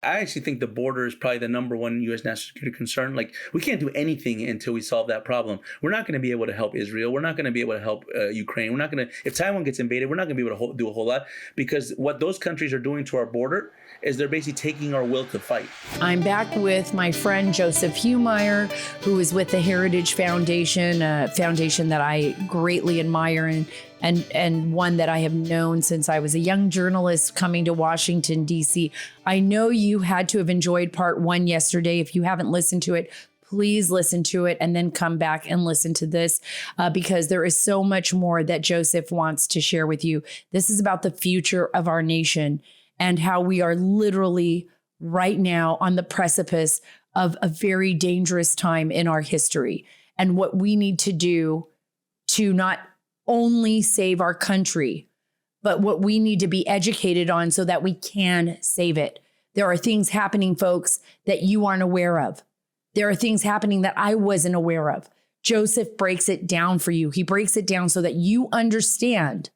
I actually think the border is probably the number one U.S. national security concern. Like, we can't do anything until we solve that problem. We're not going to be able to help Israel. We're not going to be able to help Ukraine. We're not going to, if Taiwan gets invaded, we're not going to be able to do a whole lot, because what those countries are doing to our border is they're basically taking our will to fight. I'm back with my friend Joseph Humire, who is with the Heritage Foundation, a foundation that I greatly admire and one that I have known since I was a young journalist coming to Washington, D.C. I know you had to have enjoyed part one yesterday. If you haven't listened to it, please listen to it and then come back and listen to this because there is so much more that Joseph wants to share with you. This is about the future of our nation and how we are literally right now on the precipice of a very dangerous time in our history, and what we need to do to not only save our country, but what we need to be educated on so that we can save it. There are things happening, folks, that you aren't aware of. There are things happening that I wasn't aware of. Joseph breaks it down for you. He breaks it down so that you understand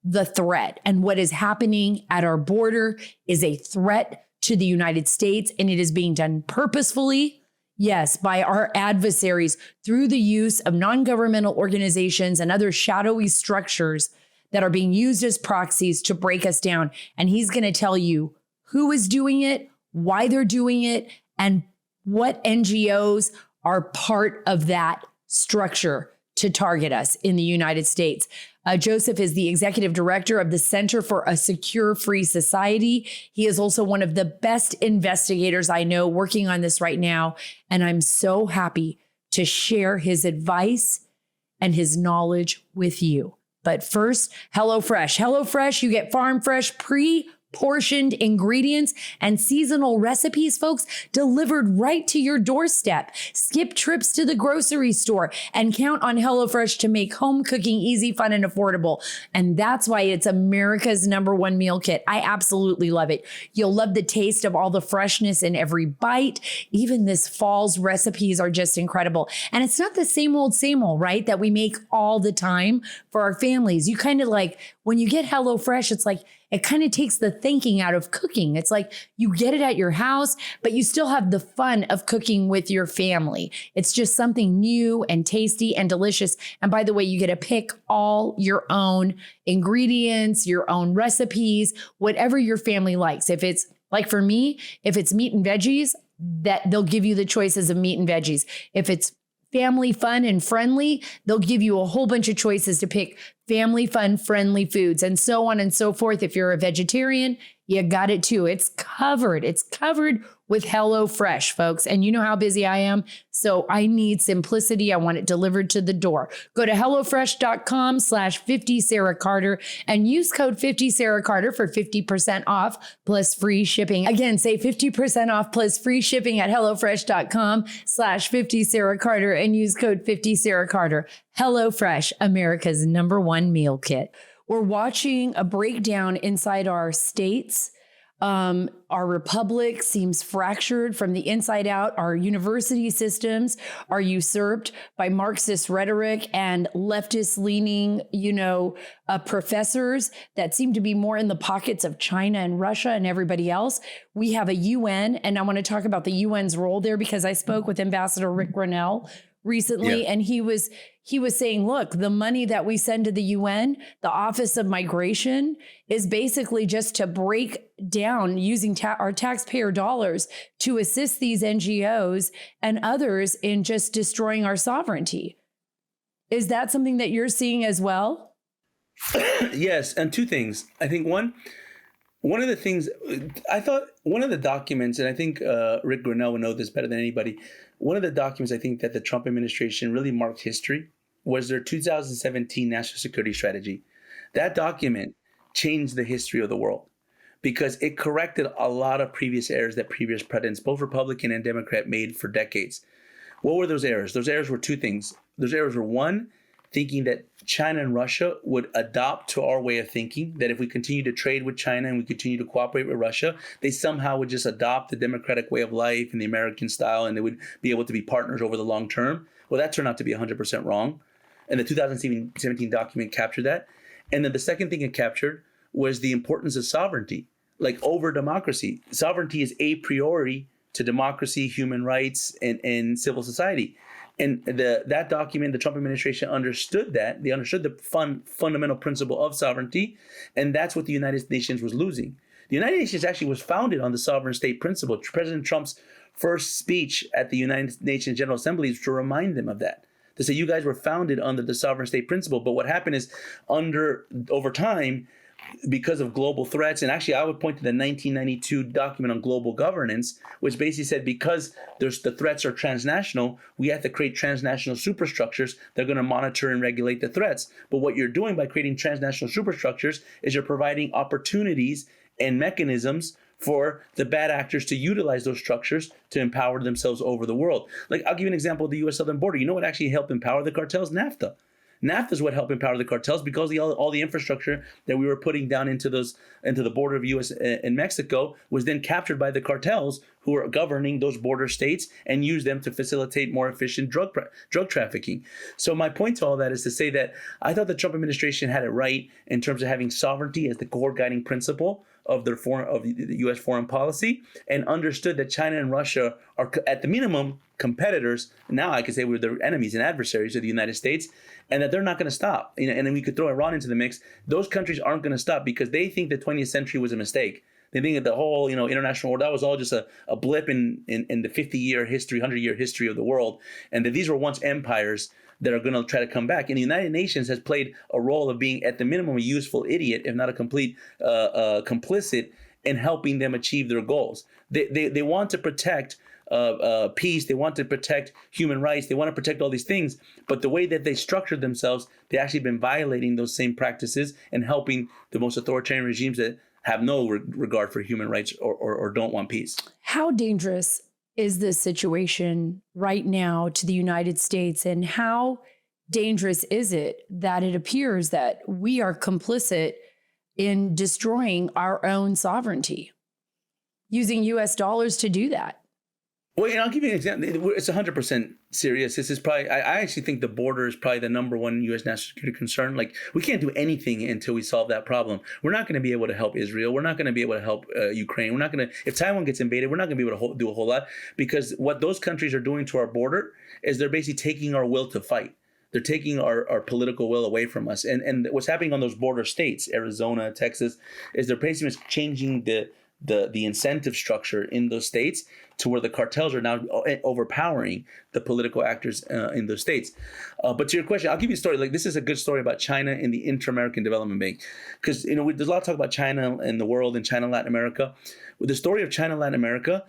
the threat, and what is happening at our border is a threat to the United States, and it is being done purposefully, yes, by our adversaries through the use of non-governmental organizations and other shadowy structures that are being used as proxies to break us down. And he's going to tell you who is doing it, why they're doing it, and what NGOs are part of that structure to target us in the United States. Joseph is the executive director of the Center for a Secure Free Society. He is also one of the best investigators I know working on this right now. And I'm so happy to share his advice and his knowledge with you. But first, HelloFresh. HelloFresh, you get farm fresh, pre-portioned ingredients and seasonal recipes, folks, delivered right to your doorstep. Skip trips to the grocery store and count on HelloFresh to make home cooking easy, fun, and affordable. And that's why it's America's #1 meal kit. I absolutely love it. You'll love the taste of all the freshness in every bite. Even this fall's recipes are just incredible. And it's not the same old, right? That we make all the time for our families. You kind of like, when you get HelloFresh, it's like, it kind of takes the thinking out of cooking. It's like you get it at your house, but you still have the fun of cooking with your family. It's just something new and tasty and delicious. And by the way, you get to pick all your own ingredients, your own recipes, whatever your family likes. If it's like for me, if it's meat and veggies, that they'll give you the choices of meat and veggies. If it's family fun and friendly, they'll give you a whole bunch of choices to pick family fun, friendly foods, and so on and so forth. If you're a vegetarian, you got it too. It's covered. It's covered with HelloFresh, folks. And you know how busy I am. So I need simplicity. I want it delivered to the door. Go to HelloFresh.com/50 Sarah Carter and use code 50 Sarah Carter for 50% off plus free shipping. Again, say 50% off plus free shipping at HelloFresh.com/50 Sarah Carter and use code 50 Sarah Carter. HelloFresh, America's #1 meal kit. We're watching a breakdown inside our states. Our republic seems fractured from the inside out. Our university systems are usurped by Marxist rhetoric and leftist-leaning, professors that seem to be more in the pockets of China and Russia and everybody else. We have a UN, and I want to talk about the UN's role there because I spoke with Ambassador Rick Grenell recently, and he was saying, look, the money that we send to the UN, the Office of Migration, is basically just to break down using our taxpayer dollars to assist these NGOs and others in just destroying our sovereignty. Is that something that you're seeing as well? Yes, and two things. I think one of the things, I thought one of the documents, and I think Rick Grenell would know this better than anybody, one of the documents I think that the Trump administration really marked history was their 2017 national security strategy. That document changed the history of the world because it corrected a lot of previous errors that previous presidents, both Republican and Democrat, made for decades. What were those errors? Those errors were two things. Those errors were, one, thinking that China and Russia would adopt to our way of thinking, that if we continue to trade with China and we continue to cooperate with Russia, they somehow would just adopt the democratic way of life and the American style, and they would be able to be partners over the long term. Well, that turned out to be 100% wrong. And the 2017 document captured that. And then the second thing it captured was the importance of sovereignty. like over democracy. Sovereignty is a priori to democracy, human rights, and civil society. And that document, the Trump administration understood that. They understood the fundamental principle of sovereignty, and that's what the United Nations was losing. The United Nations actually was founded on the sovereign state principle. President Trump's first speech at the United Nations General Assembly is to remind them of that. To say you guys were founded under the sovereign state principle. But what happened is over time, because of global threats, and actually I would point to the 1992 document on global governance, which basically said because the threats are transnational, we have to create transnational superstructures that are going to monitor and regulate the threats. But what you're doing by creating transnational superstructures is you're providing opportunities and mechanisms for the bad actors to utilize those structures to empower themselves over the world. Like, I'll give you an example of the U.S. southern border. You know what actually helped empower the cartels? NAFTA. NAFTA is what helped empower the cartels because all the infrastructure that we were putting down into the border of U.S. and Mexico was then captured by the cartels who were governing those border states and used them to facilitate more efficient drug trafficking. So my point to all that is to say that I thought the Trump administration had it right in terms of having sovereignty as the core guiding principle of the U.S. foreign policy, and understood that China and Russia are at the minimum competitors. Now I could say we're their enemies and adversaries of the United States, and that they're not going to stop. And then we could throw Iran into the mix. Those countries aren't going to stop because they think the 20th century was a mistake. They think that the whole international order, that was all just a blip in the 50-year history, 100-year history of the world, and that these were once empires that are going to try to come back. And the United Nations has played a role of being, at the minimum, a useful idiot, if not a complete complicit, in helping them achieve their goals. They want to protect peace. They want to protect human rights. They want to protect all these things. But the way that they structured themselves, they actually been violating those same practices and helping the most authoritarian regimes that have no regard for human rights or don't want peace. How dangerous is this situation right now to the United States, and how dangerous is it that it appears that we are complicit in destroying our own sovereignty, using US dollars to do that? Well, I'll give you an example. It's 100% serious. This is probably, I actually think the border is probably the number one U.S. national security concern. Like, we can't do anything until we solve that problem. We're not going to be able to help Israel. We're not going to be able to help Ukraine. We're not going to, if Taiwan gets invaded, we're not going to be able to do a whole lot, because what those countries are doing to our border is they're basically taking our will to fight. They're taking our political will away from us. And what's happening on those border states, Arizona, Texas, is they're basically changing the incentive structure in those states to where the cartels are now overpowering the political actors in those states. But to your question, I'll give you a story. Like, this is a good story about China and the Inter-American Development Bank, because there's a lot of talk about China and the world and China and Latin America. Well, the story of China and Latin America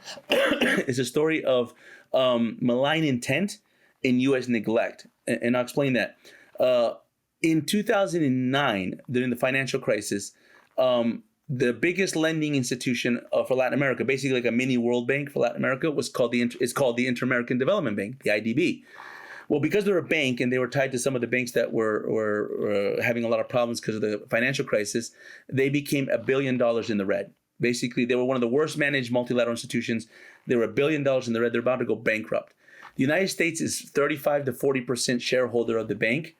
is a story of malign intent and U.S. neglect, and I'll explain that. In 2009, during the financial crisis, the biggest lending institution for Latin America, basically like a mini World Bank for Latin America, is called the Inter-American Development Bank, the IDB. Well, because they're a bank and they were tied to some of the banks that were having a lot of problems because of the financial crisis, they became $1 billion in the red. Basically, they were one of the worst managed multilateral institutions. They were $1 billion in the red. They're about to go bankrupt. The United States is 35 to 40% shareholder of the bank.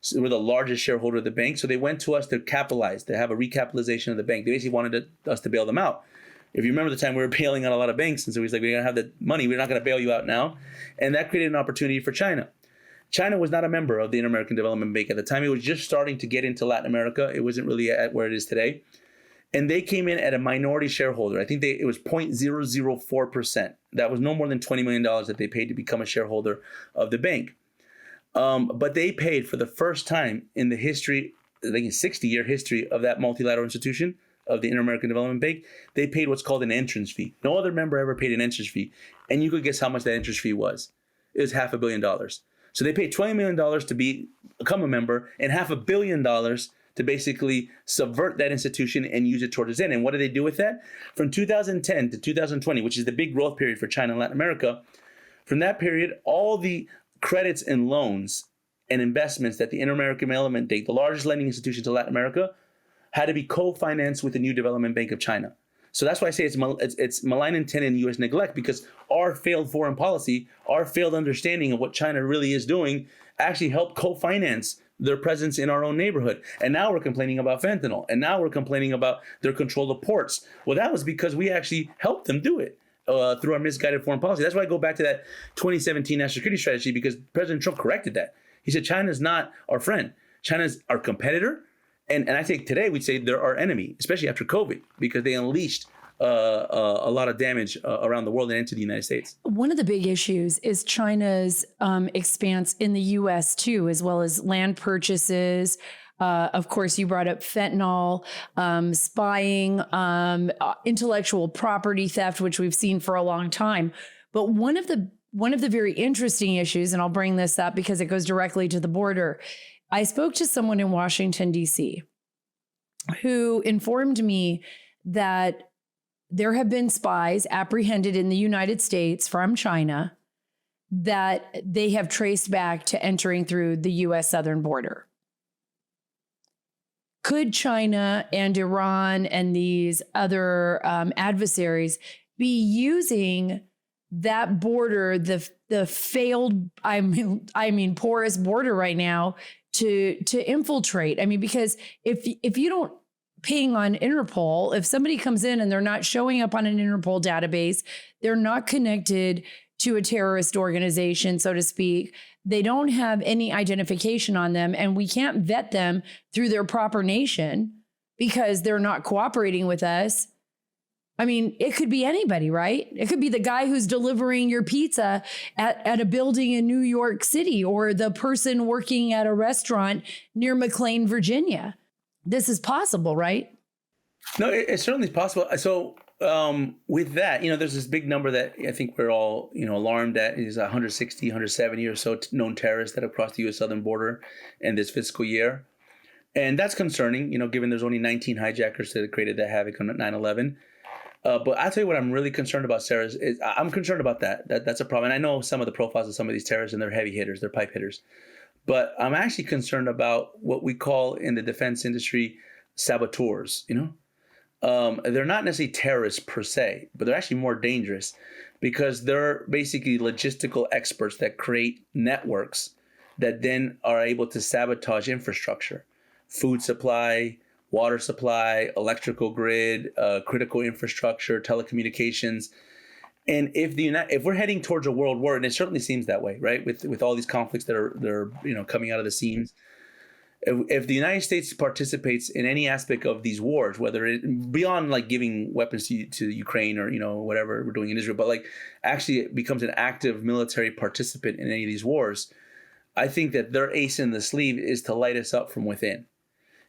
So we're the largest shareholder of the bank. So they went to us to capitalize, to have a recapitalization of the bank. They basically wanted us to bail them out. If you remember the time we were bailing out a lot of banks, and so he's like, we're going to have the money. We're not going to bail you out now. And that created an opportunity for China. China was not a member of the Inter-American Development Bank at the time. It was just starting to get into Latin America. It wasn't really at where it is today. And they came in at a minority shareholder. I think it was 0.004%. That was no more than $20 million that they paid to become a shareholder of the bank. But they paid for the first time in the history, I think a 60-year history of that multilateral institution, of the Inter-American Development Bank, they paid what's called an entrance fee. No other member ever paid an entrance fee. And you could guess how much that entrance fee was. It was $500 million. So they paid $20 million to become a member, and $500 million to basically subvert that institution and use it towards its end. And what did they do with that? From 2010 to 2020, which is the big growth period for China and Latin America, from that period, all the credits and loans and investments that the Inter-American Development Bank, the largest lending institution to Latin America, had to be co-financed with the new Development Bank of China. So that's why I say it's malign intent and U.S. neglect, because our failed foreign policy, our failed understanding of what China really is doing, actually helped co-finance their presence in our own neighborhood. And now we're complaining about fentanyl. And now we're complaining about their control of ports. Well, that was because we actually helped them do it through our misguided foreign policy. That's why I go back to that 2017 national security strategy, because President Trump corrected that. He said, China's not our friend. China's our competitor. And I think today we'd say they're our enemy, especially after COVID, because they unleashed a lot of damage around the world and into the United States. One of the big issues is China's expanse in the U.S. too, as well as land purchases. Of course, you brought up fentanyl, spying, intellectual property theft, which we've seen for a long time. But one of the very interesting issues, and I'll bring this up because it goes directly to the border. I spoke to someone in Washington, D.C., who informed me that there have been spies apprehended in the United States from China that they have traced back to entering through the U.S. southern border. Could China and Iran and these other adversaries be using that border, the failed, I mean, porous border right now to infiltrate? I mean, because if you don't ping on Interpol, if somebody comes in and they're not showing up on an Interpol database, they're not connected to a terrorist organization, so to speak, they don't have any identification on them, and we can't vet them through their proper nation because they're not cooperating with us. I mean, it could be anybody, right? It could be the guy who's delivering your pizza at a building in New York City, or the person working at a restaurant near McLean, Virginia. This is possible, right? No, it certainly is possible. So with that, there's this big number that I think we're all, alarmed at, is 160, 170 or so known terrorists that have crossed the U.S. southern border in this fiscal year. And that's concerning, given there's only 19 hijackers that created that havoc on 9/11. But I'll tell you what I'm really concerned about, Sarah, is I'm concerned about that. That's a problem. And I know some of the profiles of some of these terrorists, and they're heavy hitters, they're pipe hitters. But I'm actually concerned about what we call in the defense industry saboteurs, They're not necessarily terrorists per se, but they're actually more dangerous because they're basically logistical experts that create networks that then are able to sabotage infrastructure, food supply, water supply, electrical grid, critical infrastructure, telecommunications. And if we're heading towards a world war, and it certainly seems that way, right? With all these conflicts that are coming out of the seams, if the United States participates in any aspect of these wars, whether it beyond like giving weapons to Ukraine or whatever we're doing in Israel, but like actually it becomes an active military participant in any of these wars, I think that their ace in the sleeve is to light us up from within.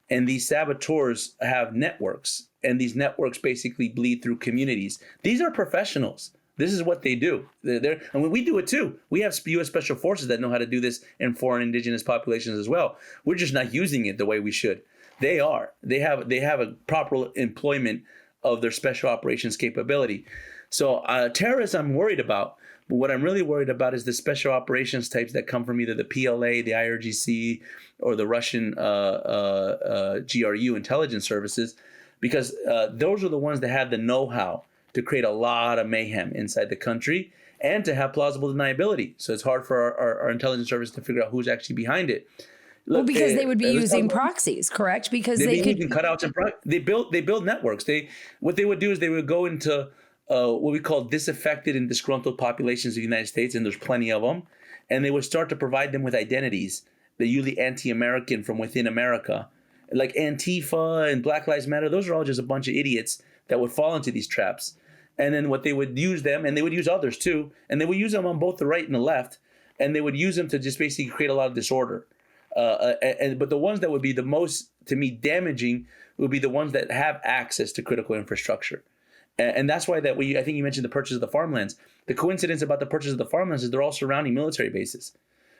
And these saboteurs have networks, and these networks basically bleed through communities. These are professionals. This is what they do. And we do it too. We have U.S. Special Forces that know how to do this in foreign indigenous populations as well. We're just not using it the way we should. They are. They have a proper employment of their special operations capability. So terrorists I'm worried about. But what I'm really worried about is the special operations types that come from either the PLA, the IRGC, or the Russian GRU intelligence services, because those are the ones that have the know-how to create a lot of mayhem inside the country and to have plausible deniability. So it's hard for our intelligence service to figure out who's actually behiund it. Look, because they would be using proxies, correct? Because they could using cutouts and they build networks. What they would do is they would go into what we call disaffected and disgruntled populations of the United States, and there's plenty of them, and they would start to provide them with identities. They're usually anti-American from within America, like Antifa and Black Lives Matter. Those are all just a bunch of idiots that would fall into these traps. And then what they would use them, and they would use others too, and they would use them on both the right and the left, and they would use them to just basically create a lot of disorder. But the ones that would be the most, to me, damaging would be the ones that have access to critical infrastructure. And that's why I think you mentioned the purchase of the farmlands. The coincidence about the purchase of the farmlands is they're all surrounding military bases.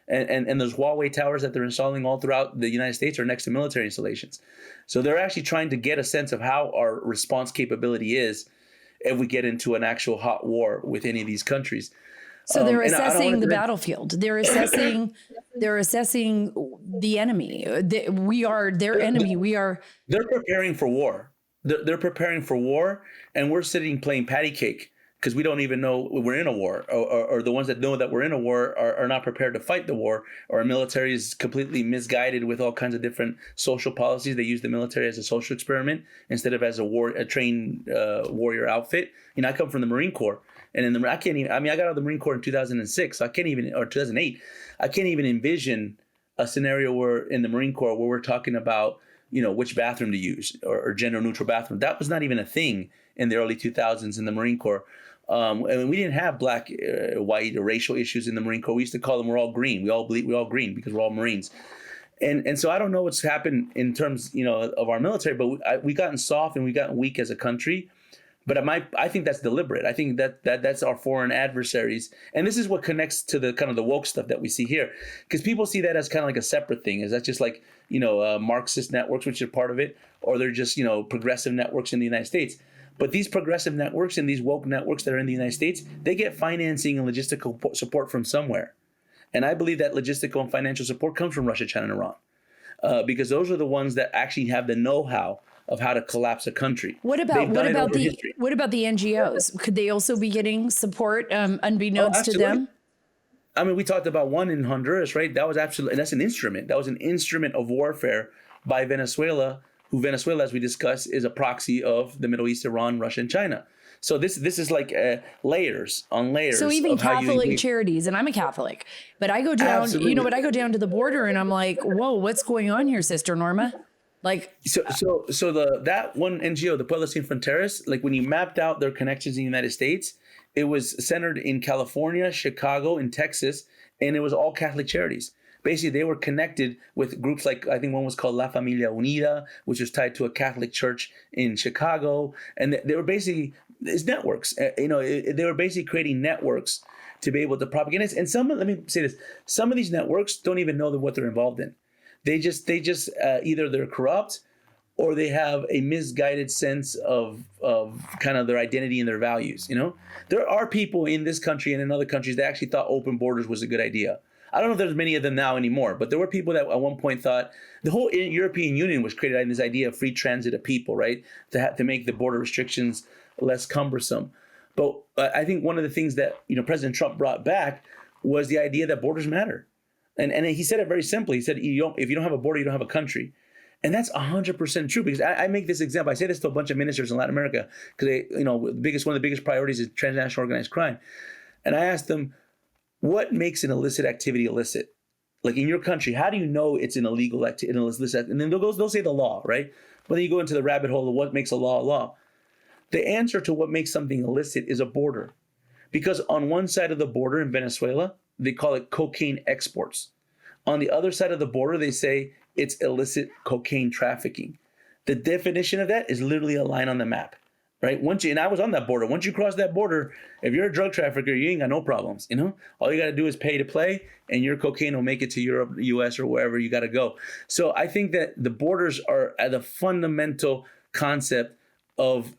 And those Huawei towers that they're installing all throughout the United States are next to military installations. So they're actually trying to get a sense of how our response capability is if we get into an actual hot war with any of these countries. So they're assessing the battlefield. They're assessing the enemy. We are their enemy. They're preparing for war. They're preparing for war, and we're sitting playing patty cake because we don't even know we're in a war, or the ones that know that we're in a war are not prepared to fight the war, or our military is completely misguided with all kinds of different social policies. They use the military as a social experiment instead of as a trained warrior outfit. I come from the Marine Corps, and in the I can't even. I got out of the Marine Corps in 2006, so I can't even, or 2008. I can't even envision a scenario where in the Marine Corps where we're talking about which bathroom to use, or gender neutral bathroom. That was not even a thing in the early 2000s in the Marine Corps. And we didn't have black, white, or racial issues in the Marine Corps. We used to call them we're all green. We all bleed. We're all green because we're all Marines. And so I don't know what's happened in terms of our military, but we gotten soft and we gotten weak as a country. But I think that's deliberate. I think that's our foreign adversaries, and this is what connects to the kind of the woke stuff that we see here, because people see that as kind of like a separate thing. Is that just like Marxist networks, which are part of it, or they're just progressive networks in the United States? But these progressive networks and these woke networks that are in the United States, they get financing and logistical support from somewhere, and I believe that logistical and financial support comes from Russia, China, and Iran, because those are the ones that actually have the know-how of how to collapse a country. What about the NGOs? Could they also be getting support unbeknownst to them? I mean, we talked about one in Honduras, right? That was absolutely, and that's an instrument. That was an instrument of warfare by Venezuela, who Venezuela, as we discussed, is a proxy of the Middle East, Iran, Russia, and China. So this is like layers on layers. So even Catholic charities, and I'm a Catholic, but I go down, Absolutely. But I go down to the border and I'm like, whoa, what's going on here, Sister Norma? Like, so that one NGO, the Pueblos Sin Fronteras, like when you mapped out their connections in the United States, it was centered in California, Chicago, and Texas, and it was all Catholic charities. Basically, they were connected with groups like, I think one was called La Familia Unida, which was tied to a Catholic church in Chicago, and they were basically, it's networks. They were basically creating networks to be able to propagate it. And let me say this, some of these networks don't even know what they're involved in. They just either they're corrupt or they have a misguided sense of kind of their identity and their values. There are people in this country and in other countries that actually thought open borders was a good idea. I don't know if there's many of them now anymore, but there were people that at one point thought the whole European Union was created on this idea of free transit of people, right? To make the border restrictions less cumbersome. But I think one of the things that President Trump brought back was the idea that borders matter. And he said it very simply. He said, if you don't have a border, you don't have a country. And that's 100% true, because I make this example. I say this to a bunch of ministers in Latin America, because one of the biggest priorities is transnational organized crime. And I asked them, what makes an illicit activity illicit? Like in your country, how do you know it's an illegal activity? And then they'll say the law, right? But then you go into the rabbit hole of what makes a law a law. The answer to what makes something illicit is a border. Because on one side of the border in Venezuela, they call it cocaine exports. On the other side of the border, they say it's illicit cocaine trafficking. The definition of that is literally a line on the map, right? And I was on that border. Once you cross that border, if you're a drug trafficker, you ain't got no problems. All you got to do is pay to play, and your cocaine will make it to Europe, US, or wherever you got to go. So I think that the borders are the fundamental concept of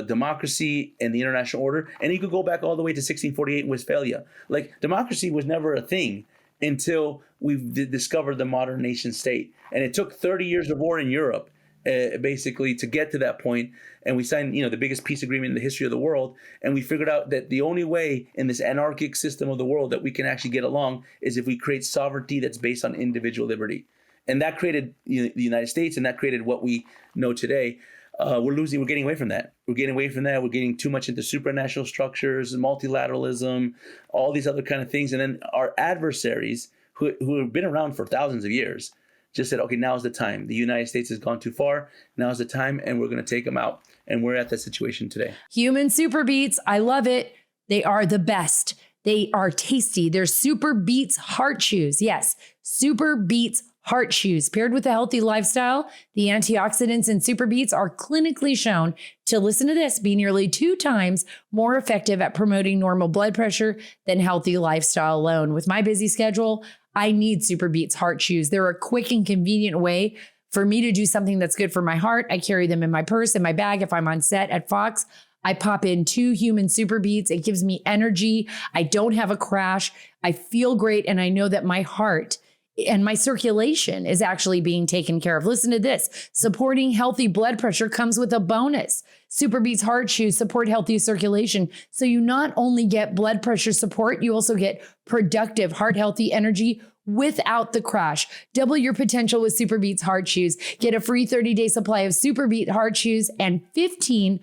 democracy and the international order. And you could go back all the way to 1648 in Westphalia. Like, democracy was never a thing until we discovered the modern nation state. And it took 30 years of war in Europe, basically, to get to that point. And we signed, the biggest peace agreement in the history of the world. And we figured out that the only way in this anarchic system of the world that we can actually get along is if we create sovereignty that's based on individual liberty. And that created the United States, and that created what we know today. We're getting away from that. We're getting too much into supranational structures, multilateralism, all these other kind of things. And then our adversaries, who have been around for thousands of years, just said, okay, now's the time. The United States has gone too far. Now's the time, and we're going to take them out. And we're at that situation today. Human Super Beets. I love it. They are the best. They are tasty. They're Super Beets heart chews. Yes, Super Beets heart chews. Paired with a healthy lifestyle, the antioxidants in Super Beets are clinically shown to, listen to this, be nearly 2 times more effective at promoting normal blood pressure than healthy lifestyle alone. With my busy schedule, I need Super Beets heart chews. They're a quick and convenient way for me to do something that's good for my heart. I carry them in my purse, in my bag. If I'm on set at Fox, I pop in 2 human Super Beets. It gives me energy. I don't have a crash. I feel great. And I know that my heart and my circulation is actually being taken care of. Listen to this. Supporting healthy blood pressure comes with a bonus. Super Beats Heart Chews support healthy circulation. So you not only get blood pressure support, you also get productive, heart healthy energy without the crash. Double your potential with Super Beats Heart Chews. Get a free 30-day supply of Super Beat Heart Chews and 15%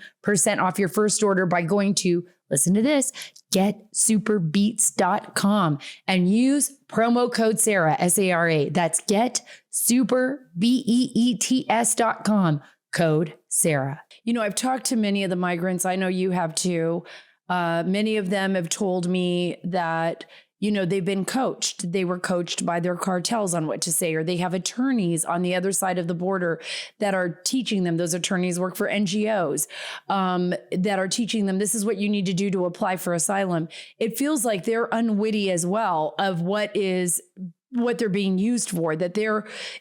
off your first order by going to, listen to this, getsuperbeats.com and use promo code Sara, S-A-R-A. That's getsuperbeets.com, code Sara. You know, I've talked to many of the migrants. I know you have too. Many of them have told me that, you know, they've been coached. They were coached by their cartels on what to say, or they have attorneys on the other side of the border that are teaching them. Those attorneys work for NGOs that are teaching them, this is what you need to do to apply for asylum. It feels like they're unwitty as well of what they're being used for, that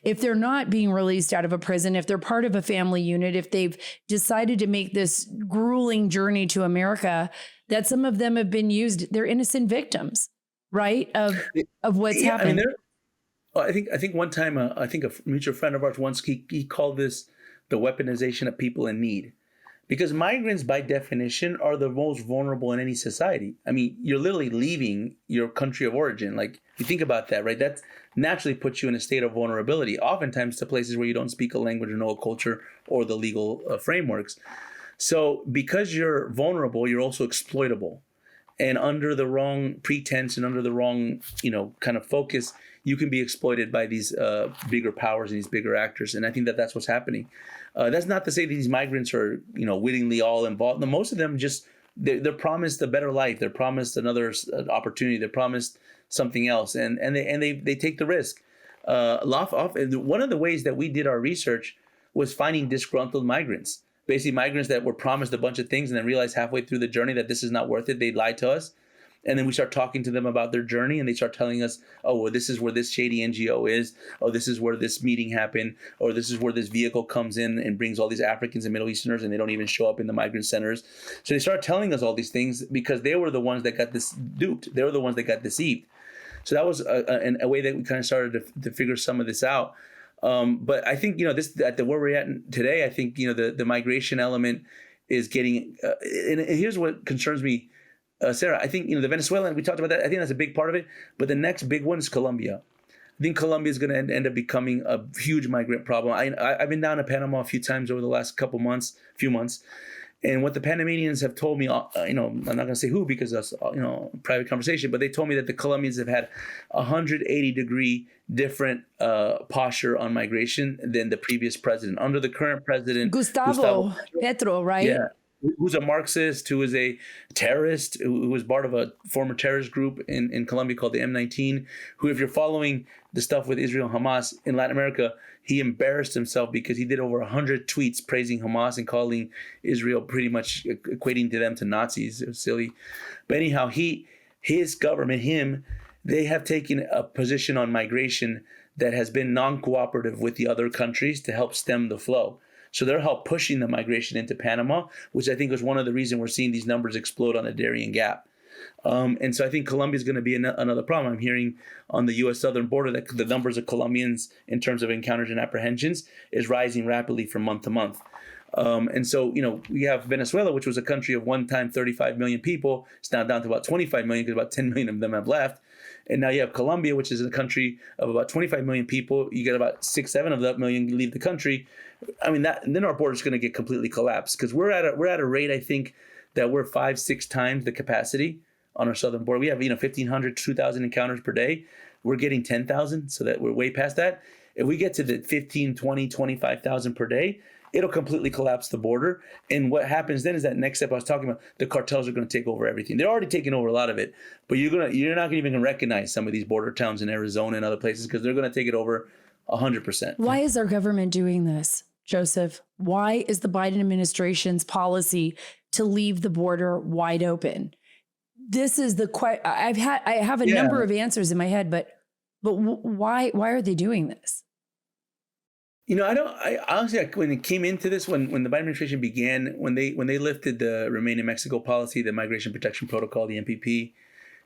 if they're not being released out of a prison, if they're part of a family unit, if they've decided to make this grueling journey to America, that some of them have been used, they're innocent victims. Right, of what's happened. I think one time, I think a mutual friend of ours once, he called this the weaponization of people in need, because migrants by definition are the most vulnerable in any society. I mean, you're literally leaving your country of origin. Like, you think about that, right? That naturally puts you in a state of vulnerability, oftentimes to places where you don't speak a language or know a culture or the legal frameworks. So because you're vulnerable, you're also exploitable. And under the wrong pretense and under the wrong, kind of focus, you can be exploited by these bigger powers and these bigger actors. And I think that that's what's happening. That's not to say that these migrants are, wittingly all involved. No, most of them just, they're promised a better life. They're promised another opportunity. They're promised something else. And they take the risk. One of the ways that we did our research was finding disgruntled migrants. Basically, migrants that were promised a bunch of things and then realized halfway through the journey that this is not worth it. They lied to us. And then we start talking to them about their journey, and they start telling us, oh, well, this is where this shady NGO is. Oh, this is where this meeting happened. Or this is where this vehicle comes in and brings all these Africans and Middle Easterners, and they don't even show up in the migrant centers. So they start telling us all these things because they were the ones that got duped. They were the ones that got deceived. So that was a way that we kind of started to figure some of this out. But I think, this at where we're at today, I think, the migration element is getting, and here's what concerns me, Sara. I think, the Venezuelan, we talked about that. I think that's a big part of it. But the next big one is Colombia. I think Colombia is going to end up becoming a huge migrant problem. I've been down to Panama a few times over the last few months. And what the Panamanians have told me, I'm not going to say who because that's, private conversation, but they told me that the Colombians have had 180-degree different posture on migration than the previous president. Under the current president, Gustavo Petro, right? Yeah. Who's a Marxist, who is a terrorist, who was part of a former terrorist group in Colombia called the M19, who, if you're following the stuff with Israel and Hamas in Latin America, he embarrassed himself because he did over 100 tweets praising Hamas and calling Israel, pretty much equating to them to Nazis. It was silly. But anyhow, his government, they have taken a position on migration that has been non-cooperative with the other countries to help stem the flow. So they're help pushing the migration into Panama, which I think was one of the reasons we're seeing these numbers explode on the Darien Gap. And so I think Colombia is going to be another problem. I'm hearing on the U.S. southern border that the numbers of Colombians in terms of encounters and apprehensions is rising rapidly from month to month. And so, we have Venezuela, which was a country of one time 35 million people. It's now down to about 25 million because about 10 million of them have left. And now you have Colombia, which is a country of about 25 million people. You get about 6-7 of that million leave the country. I mean, then our border is going to get completely collapsed because we're at a rate, I think, that we're 5-6 times the capacity on our southern border. We have 1,500, 2,000 encounters per day. We're getting 10,000, so that we're way past that. If we get to the 15, 20, 25,000 per day, it'll completely collapse the border. And what happens then is that next step I was talking about, the cartels are going to take over everything. They're already taking over a lot of it, but you're not even going to recognize some of these border towns in Arizona and other places because they're going to take it over 100%. Why is our government doing this, Joseph? Why is the Biden administration's policy to leave the border wide open? This is the question. I have a number of answers in my head, but why are they doing this? I honestly, when it came into this, when the Biden administration began, when they lifted the Remain in Mexico policy, the Migration Protection Protocol, the MPP,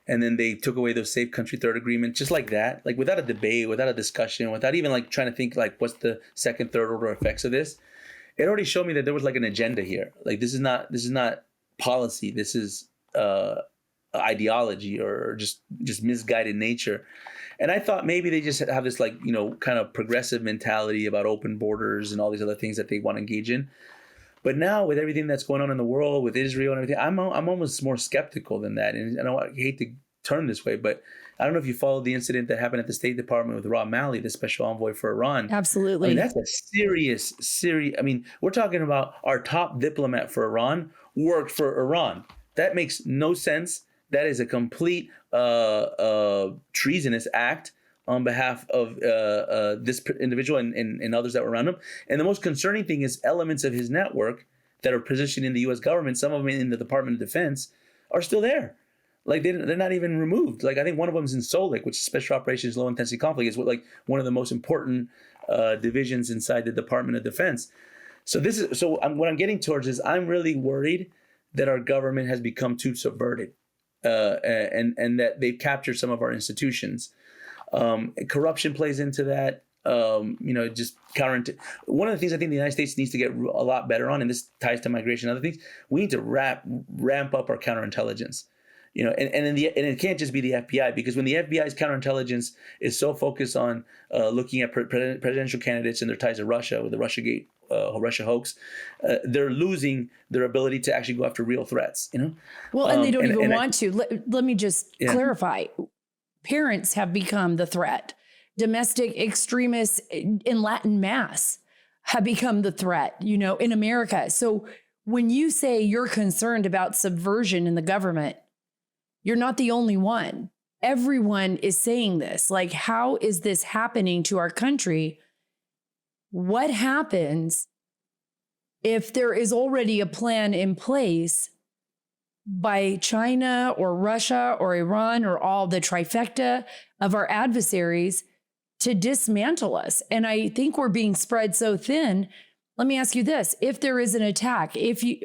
And then they took away those safe country third agreement, just like that, like without a debate, without a discussion, without even like trying to think like what's the second, third order effects of this. It already showed me that there was like an agenda here. Like this is not policy. This is ideology or just misguided nature. And I thought maybe they just have this like, you know, kind of progressive mentality about open borders and all these other things that they want to engage in. But now with everything that's going on in the world with Israel and everything, I'm almost more skeptical than that. And I hate to turn this way, but I don't know if you followed the incident that happened at the State Department with Rob Malley, the special envoy for Iran. Absolutely. I mean, that's a serious. I mean, we're talking about our top diplomat for Iran worked for Iran. That makes no sense. That is a complete treasonous act on behalf of this individual and others that were around him. And the most concerning thing is elements of his network that are positioned in the U.S. government, some of them in the Department of Defense, are still there. Like they're not even removed. Like I think one of them is in SOLIC, which is Special Operations Low Intensity Conflict, is like one of the most important divisions inside the Department of Defense. So what I'm getting towards is I'm really worried that our government has become too subverted, and that they've captured some of our institutions. Corruption plays into that. Just one of the things I think the United States needs to get a lot better on, and this ties to migration and other things, we need to ramp up our counterintelligence. You know, and it can't just be the FBI, because when the FBI's counterintelligence is so focused on looking at presidential candidates and their ties to Russia with the Russiagate, Russia hoax, they're losing their ability to actually go after real threats. You know, well, and they don't even want to. Let me just clarify. Parents have become the threat. Domestic extremists in Latin mass have become the threat, you know, in America. So when you say you're concerned about subversion in the government, you're not the only one. Everyone is saying this. Like, how is this happening to our country? What happens if there is already a plan in place by China or Russia or Iran or all the trifecta of our adversaries to dismantle us? And I think we're being spread so thin. Let me ask you this. If there is an attack,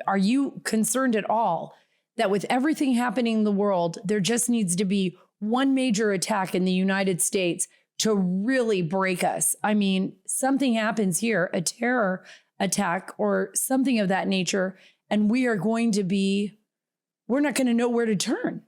are you concerned at all that with everything happening in the world, there just needs to be one major attack in the United States to really break us? I mean, something happens here, a terror attack or something of that nature, and we're not going to know where to turn.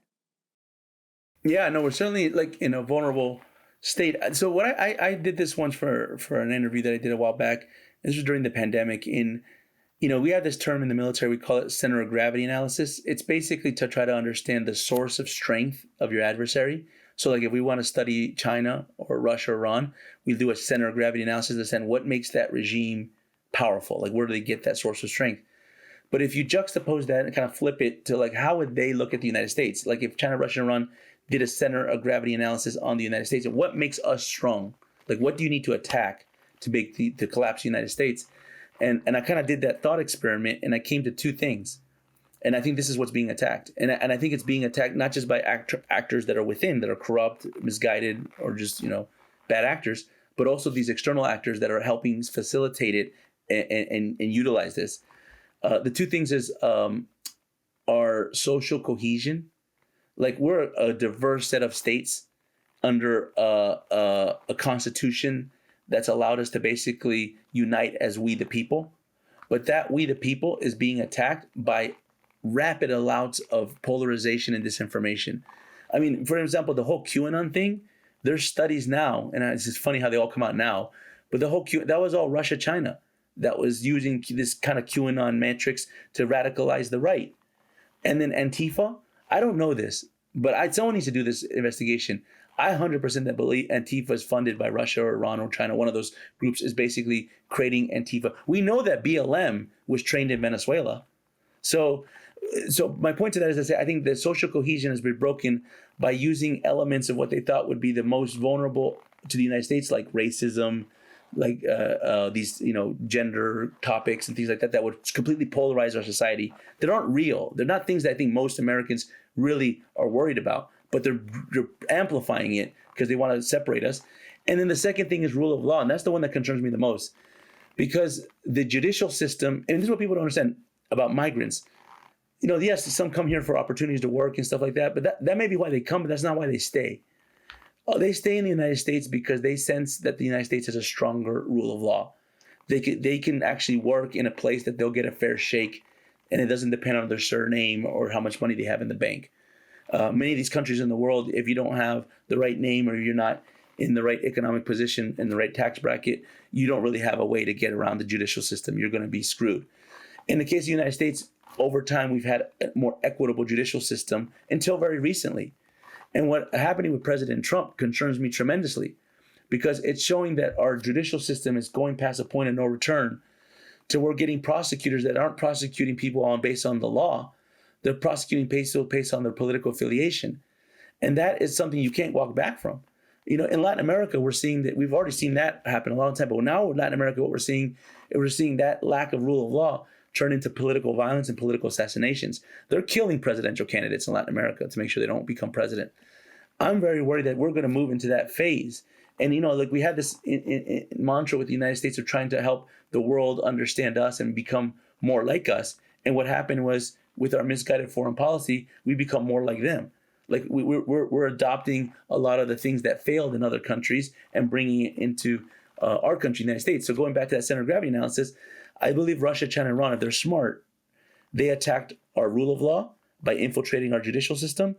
Yeah, no, we're certainly like in a vulnerable state. So what I did this once for an interview that I did a while back. This was during the pandemic. We have this term in the military, we call it center of gravity analysis. It's basically to try to understand the source of strength of your adversary. So like if we want to study China or Russia or Iran, we do a center of gravity analysis to understand what makes that regime powerful. Like where do they get that source of strength? But if you juxtapose that and kind of flip it to like, how would they look at the United States? Like if China, Russia, and Iran did a center of gravity analysis on the United States, and what makes us strong? Like what do you need to attack to collapse the United States? And I kind of did that thought experiment, and I came to two things. And I think this is what's being attacked. And I think it's being attacked not just by actors that are within, that are corrupt, misguided, or just, bad actors, but also these external actors that are helping facilitate it and utilize this. The two things is our social cohesion. Like we're a diverse set of states under a constitution that's allowed us to basically unite as we the people. But that we the people is being attacked by rapid amounts of polarization and disinformation. I mean, for example, the whole QAnon thing, there's studies now, and it's just funny how they all come out now, but that was all Russia, China, that was using this kind of QAnon matrix to radicalize the right. And then Antifa, I don't know this, but someone needs to do this investigation. I 100% believe Antifa is funded by Russia or Iran or China. One of those groups is basically creating Antifa. We know that BLM was trained in Venezuela. So my point to that is to say, I think the social cohesion has been broken by using elements of what they thought would be the most vulnerable to the United States, like racism, like these, gender topics and things like that would completely polarize our society. That aren't real. They're not things that I think most Americans really are worried about, but they're amplifying it because they want to separate us. And then the second thing is rule of law. And that's the one that concerns me the most, because the judicial system, and this is what people don't understand about migrants. yes, some come here for opportunities to work and stuff like that, but that may be why they come, but that's not why they stay. They stay in the United States because they sense that the United States has a stronger rule of law. They can actually work in a place that they'll get a fair shake, and it doesn't depend on their surname or how much money they have in the bank. Many of these countries in the world, if you don't have the right name or you're not in the right economic position in the right tax bracket, you don't really have a way to get around the judicial system. You're going to be screwed. In the case of the United States, over time, we've had a more equitable judicial system until very recently. And what happening with President Trump concerns me tremendously, because it's showing that our judicial system is going past a point of no return to we're getting prosecutors that aren't prosecuting people based on the law. They're prosecuting based on their political affiliation. And that is something you can't walk back from. In Latin America, we're seeing that we've already seen that happen a long time. But now in Latin America, what we're seeing that lack of rule of law turn into political violence and political assassinations. They're killing presidential candidates in Latin America to make sure they don't become president. I'm very worried that we're going to move into that phase. And, we had this in mantra with the United States of trying to help the world understand us and become more like us. And what happened was, with our misguided foreign policy, we become more like them. Like we're adopting a lot of the things that failed in other countries and bringing it into our country, the United States. So going back to that center of gravity analysis, I believe Russia, China, and Iran, if they're smart, they attacked our rule of law by infiltrating our judicial system,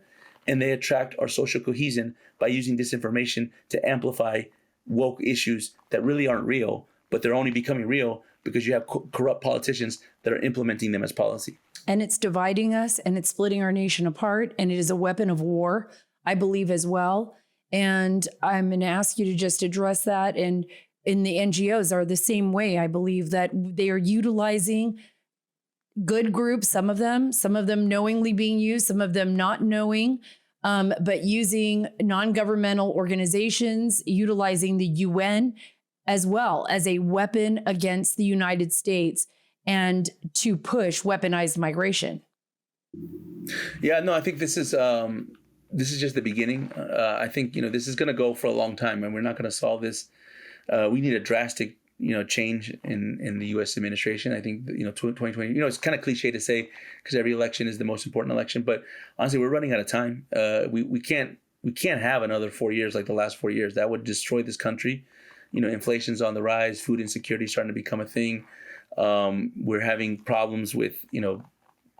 and they attract our social cohesion by using disinformation to amplify woke issues that really aren't real, but they're only becoming real because you have corrupt politicians that are implementing them as policy. And it's dividing us, and it's splitting our nation apart, and it is a weapon of war, I believe, as well. And I'm going to ask you to just address that. And in the NGOs are the same way. I believe that they are utilizing good groups, some of them knowingly being used, some of them not knowing, but using non-governmental organizations, utilizing the UN as well as a weapon against the United States and to push weaponized migration. Yeah, no, I think this is just the beginning. I think, this is going to go for a long time, and we're not going to solve this. We need a drastic, change in the U.S. administration. I think, 2020, it's kind of cliche to say because every election is the most important election, but honestly, we're running out of time. We can't have another 4 years like the last 4 years. That would destroy this country. Inflation's on the rise, food insecurity is starting to become a thing. We're having problems with,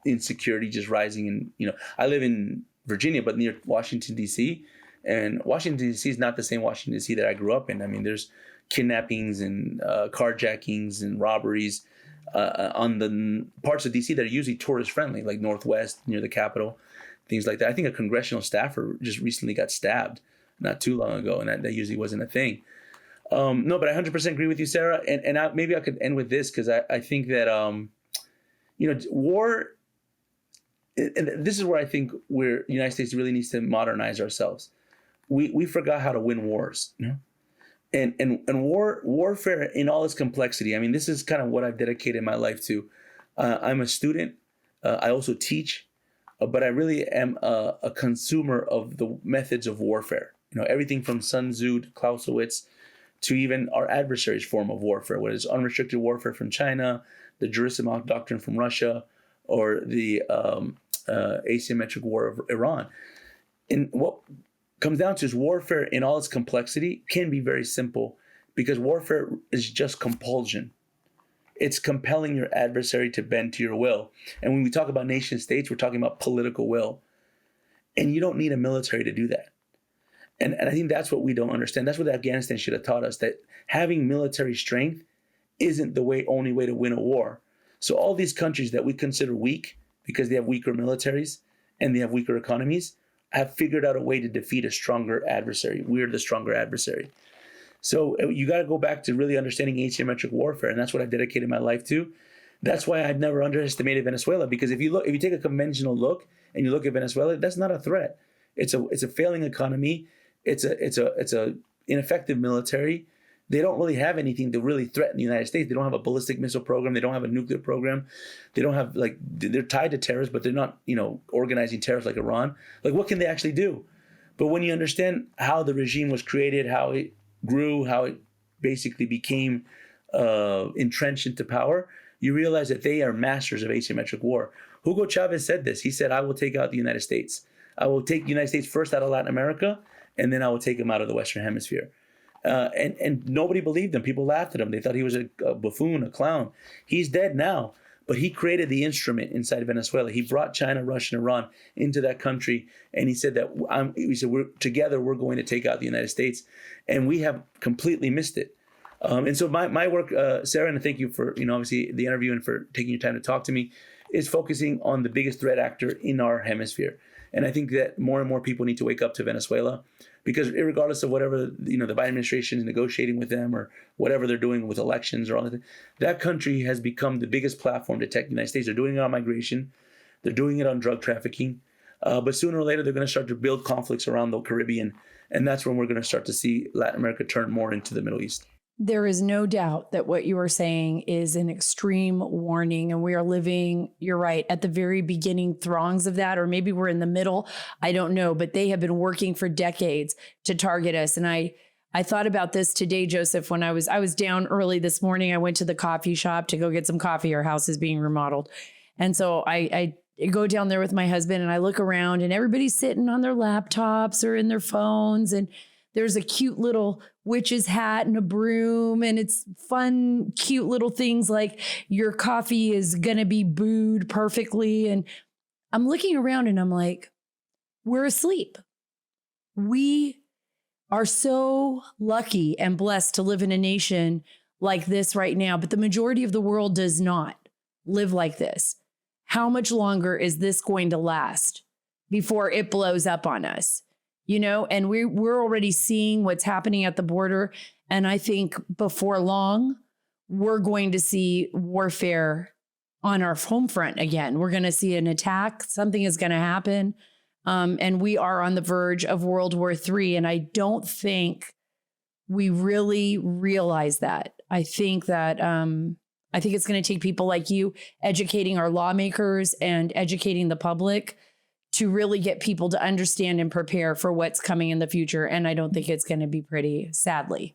insecurity just rising. And, I live in Virginia, but near Washington, D.C., and Washington, D.C. is not the same Washington, D.C. that I grew up in. I mean, there's kidnappings and carjackings and robberies on the parts of D.C. that are usually tourist friendly, like Northwest, near the Capitol, things like that. I think a congressional staffer just recently got stabbed not too long ago, and that usually wasn't a thing. No, but I 100% agree with you, Sarah. And maybe I could end with this because I think that, war, and this is where I think the United States really needs to modernize ourselves. We forgot how to win wars, and warfare in all its complexity. I mean, this is kind of what I've dedicated my life to. I'm a student. I also teach, but I really am a consumer of the methods of warfare. Everything from Sun Tzu to Clausewitz to even our adversaries' form of warfare, whether it's unrestricted warfare from China, the Jerusalem Doctrine from Russia, or the asymmetric war of Iran. And what comes down to is warfare in all its complexity can be very simple because warfare is just compulsion. It's compelling your adversary to bend to your will. And when we talk about nation states, we're talking about political will. And you don't need a military to do that. And I think that's what we don't understand. That's what Afghanistan should have taught us, that having military strength isn't the only way to win a war. So all these countries that we consider weak because they have weaker militaries and they have weaker economies have figured out a way to defeat a stronger adversary. We're the stronger adversary. So you got to go back to really understanding asymmetric warfare, and that's what I've dedicated my life to. That's why I've never underestimated Venezuela, because if you take a conventional look and you look at Venezuela, that's not a threat. It's a failing economy. It's a ineffective military. They don't really have anything to really threaten the United States. They don't have a ballistic missile program. They don't have a nuclear program. They don't have, they're tied to terrorists, but they're not, organizing terrorists like Iran. What can they actually do? But when you understand how the regime was created, how it grew, how it basically became entrenched into power, you realize that they are masters of asymmetric war. Hugo Chavez said this. He said, I will take out the United States. I will take the United States first out of Latin America, and then I will take him out of the Western Hemisphere. And nobody believed him. People laughed at him. They thought he was a buffoon, a clown. He's dead now, but he created the instrument inside Venezuela. He brought China, Russia, and Iran into that country, and he said that we're going to take out the United States, and we have completely missed it. And so my work, Sarah, and thank you for obviously the interview and for taking your time to talk to me, is focusing on the biggest threat actor in our hemisphere. And I think that more and more people need to wake up to Venezuela, because regardless of whatever the Biden administration is negotiating with them or whatever they're doing with elections or all that country has become the biggest platform to attack the United States. They're doing it on migration, they're doing it on drug trafficking, but sooner or later they're going to start to build conflicts around the Caribbean, and that's when we're going to start to see Latin America turn more into the Middle East. There is no doubt that what you are saying is an extreme warning, and we are living, you're right, at the very beginning throngs of that, or maybe we're in the middle. I don't know, but they have been working for decades to target us. And I thought about this today, Joseph, when I was down early this morning. I went to the coffee shop to go get some coffee. Our house is being remodeled. And so I go down there with my husband, and I look around, and everybody's sitting on their laptops or in their phones, and there's a cute little witch's hat and a broom, and it's fun, cute little things like your coffee is going to be brewed perfectly. And I'm looking around and I'm like, we're asleep. We are so lucky and blessed to live in a nation like this right now, but the majority of the world does not live like this. How much longer is this going to last before it blows up on us? And we're already seeing what's happening at the border. And I think before long, we're going to see warfare on our home front again. We're going to see an attack. Something is going to happen. And we are on the verge of World War III. And I don't think we really realize that. I think it's going to take people like you educating our lawmakers and educating the public to really get people to understand and prepare for what's coming in the future. And I don't think it's going to be pretty, sadly.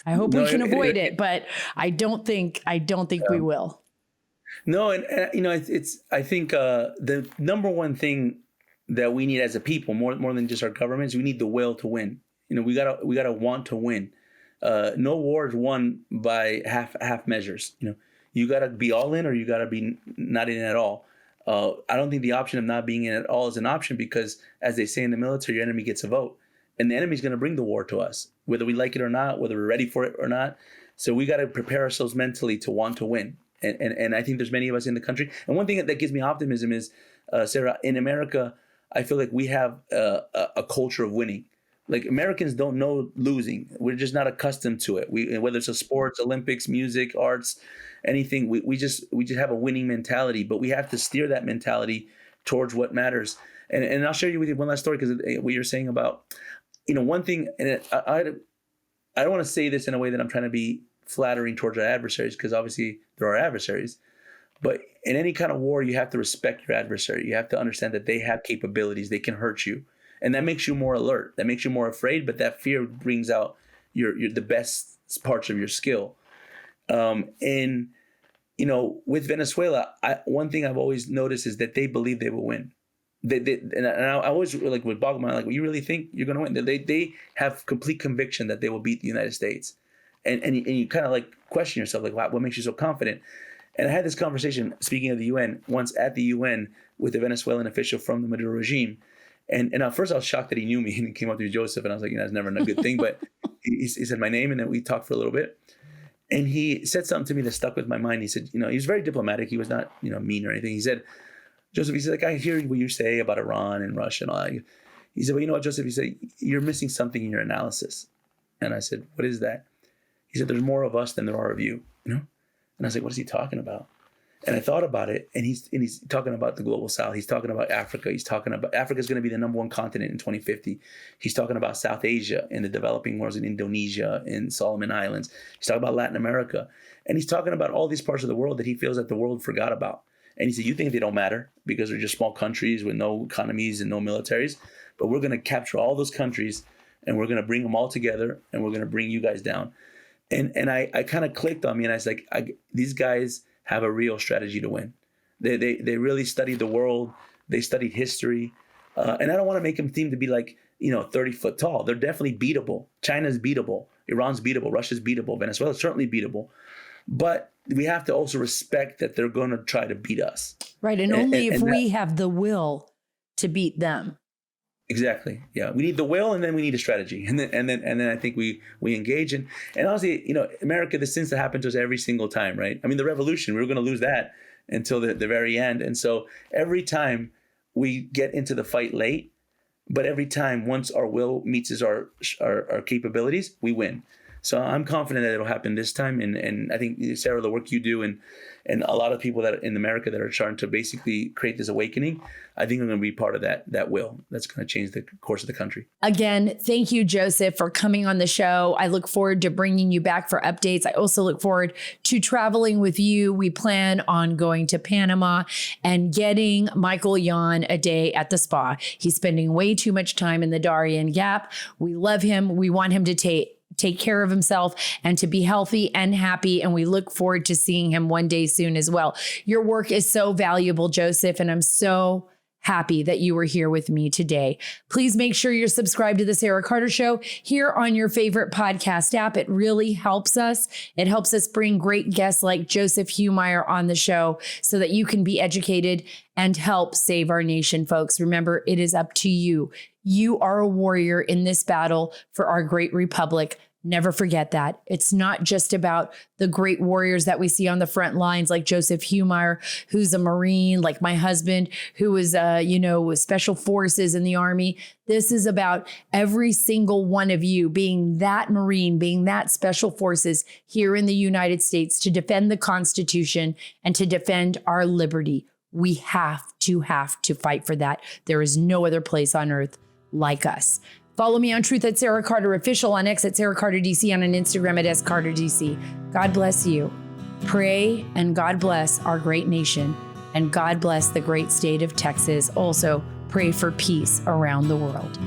I hope we can avoid it, but I don't think we will. No, and I think the number one thing that we need as a people, more than just our governments, we need the will to win. We gotta want to win. No war is won by half measures. You gotta be all in, or you gotta be not in at all. I don't think the option of not being in at all is an option, because, as they say in the military, your enemy gets a vote, and the enemy's going to bring the war to us, whether we like it or not, whether we're ready for it or not. So we got to prepare ourselves mentally to want to win. And I think there's many of us in the country. And one thing that gives me optimism is, Sarah, in America, I feel like we have a culture of winning. Like, Americans don't know losing. We're just not accustomed to it. Whether it's a sports, Olympics, music, arts, anything, we just have a winning mentality. But we have to steer that mentality towards what matters. And I'll share with you one last story, because what you're saying about, one thing, and I don't want to say this in a way that I'm trying to be flattering towards our adversaries, because obviously they're our adversaries. But in any kind of war, you have to respect your adversary. You have to understand that they have capabilities. They can hurt you. And that makes you more alert. That makes you more afraid. But that fear brings out the best parts of your skill. And with Venezuela, one thing I've always noticed is that they believe they will win. And I always would boggle my mind, well, you really think you're going to win? They have complete conviction that they will beat the United States. And you kind of question yourself, wow, what makes you so confident? And I had this conversation, speaking of the UN, once at the UN with a Venezuelan official from the Maduro regime. And at first I was shocked that he knew me, and he came up to me, Joseph, and I was like, it's never a good thing. But he said my name, and then we talked for a little bit. And he said something to me that stuck with my mind. He said, he was very diplomatic. He was not, mean or anything. He said, Joseph, he said, I hear what you say about Iran and Russia and all that. He said, well, you know what, Joseph? He said, you're missing something in your analysis. And I said, what is that? He said, there's more of us than there are of you, And I was like, what is he talking about? And I thought about it, and he's talking about the global south. He's talking about Africa. He's talking about Africa is going to be the number one continent in 2050. He's talking about South Asia and the developing world, in Indonesia, in Solomon Islands. He's talking about Latin America. And he's talking about all these parts of the world that he feels that the world forgot about. And he said, you think they don't matter because they're just small countries with no economies and no militaries, but we're going to capture all those countries, and we're going to bring them all together, and we're going to bring you guys down. And I kind of clicked on me, and I was like, these guys have a real strategy to win. They really studied the world. They studied history. And I don't want to make them seem to be like, 30 foot tall. They're definitely beatable. China's beatable. Iran's beatable. Russia's beatable. Venezuela's certainly beatable. But we have to also respect that they're going to try to beat us. Right. And only if we have the will to beat them. Exactly. Yeah. We need the will, and then we need a strategy. And then I think we engage in. And honestly, America, the sins that happen to us every single time, right? I mean, the revolution, we were going to lose that until the very end. And so every time we get into the fight late, but every time, once our will meets our capabilities, we win. So I'm confident that it'll happen this time. And I think, Sara, the work you do and a lot of people that in America that are trying to basically create this awakening, I think are going to be part of that will that's going to change the course of the country. Again, thank you, Joseph, for coming on the show. I look forward to bringing you back for updates. I also look forward to traveling with you. We plan on going to Panama and getting Michael Yon a day at the spa. He's spending way too much time in the Darien Gap. We love him. We want him to take care of himself and to be healthy and happy. And we look forward to seeing him one day soon as well. Your work is so valuable, Joseph, and I'm so happy that you were here with me today. Please make sure you're subscribed to the Sara Carter Show here on your favorite podcast app. It really helps us. It helps us bring great guests like Joseph Humire on the show so that you can be educated and help save our nation, folks. Remember, it is up to you. You are a warrior in this battle for our great republic. Never forget that. It's not just about the great warriors that we see on the front lines, like Joseph Humire, who's a Marine, like my husband, who was, with special forces in the Army. This is about every single one of you being that Marine, being that special forces here in the United States to defend the Constitution and to defend our liberty. We have to fight for that. There is no other place on earth like us. Follow me on Truth at Sara Carter Official, on X at Sara Carter DC, and on Instagram at SCarterDC. God bless you. Pray and God bless our great nation, and God bless the great state of Texas. Also, pray for peace around the world.